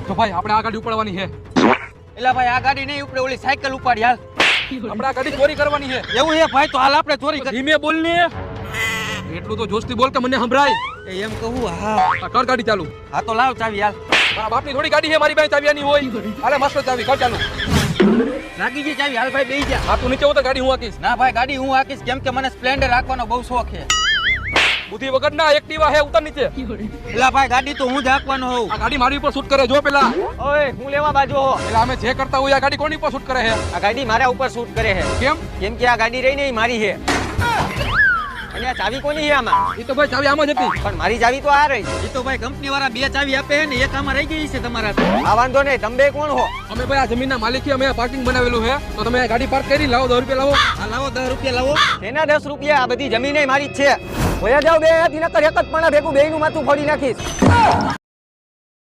તો ભાઈ આપણે આ ગાડી ઉપાડવાની છે. એલા ભાઈ આ ગાડી નહીં ઉપડે, ઓલી સાયકલ ઉપાડી હાલ. આપણે આ ગાડી ચોરી કરવાની છે. એવું છે ભાઈ, તો હાલ આપણે ચોરી કરી. ધીમે બોલ ને. એટલું તો જોશથી બોલ કે મને સંભળાય. એમ કહું? હા. આ કર ગાડી ચાલુ. હા તો લાવ ચાવી હાલ. મારા બાપની થોડી ગાડી છે, મારી પાસે ચાવી આની હોય. અરે મસ્ત ચાવી, કર ચાલુ. લાગી ગઈ ચાવી, હાલ ભાઈ બેહી જા. આ તું નીચે ઉતર, ગાડી હું હાકીશ. ના ભાઈ ગાડી હું હાકીશ, કેમ કે મને સ્પ્લેન્ડર રાખવાનો બહુ શોખ છે. બુદ્ધિ વગર ના એક્ટિવા હે, ઉતર નીચે. એલા ભાઈ ગાડી તો હું જ હાકવાનો હોઉં. આ ગાડી મારી ઉપર શૂટ કરે જો પેલા. ઓય હું લેવા બાજુ હો. એટલે અમે જે કરતા હોય આ ગાડી કોની ઉપર શૂટ કરે છે? આ ગાડી મારા ઉપર શૂટ કરે છે. કેમ? કેમ કે આ ગાડી રહી ને એ મારી છે. અને આ ચાવી કોની છે આમાં? એ તો ભાઈ ચાવી આમાં જ હતી. પણ મારી ચાવી તો આ રહી. એ તો ભાઈ કંપની વાળા બે ચાવી આપે છે ને, એક આમાં રહી ગઈ છે તમારા. આ વાંધો નહીં, તમે બે કોણ હો? અમે ભાઈ આ જમીનના માલિક છીએ, અમે પાર્કિંગ બનાવેલું છે, તો તમે આ ગાડી પાર્ક કરી લાવો, 10 રૂપિયા લાવો. આ લાવો 10 રૂપિયા લાવો. એના 10 રૂપિયા? આ બધી જમીન મારી જ છે. ભયા જાવ બે, નકર એક જ પણ ભેગું બેયનું માથું ફોડી નાખીશ.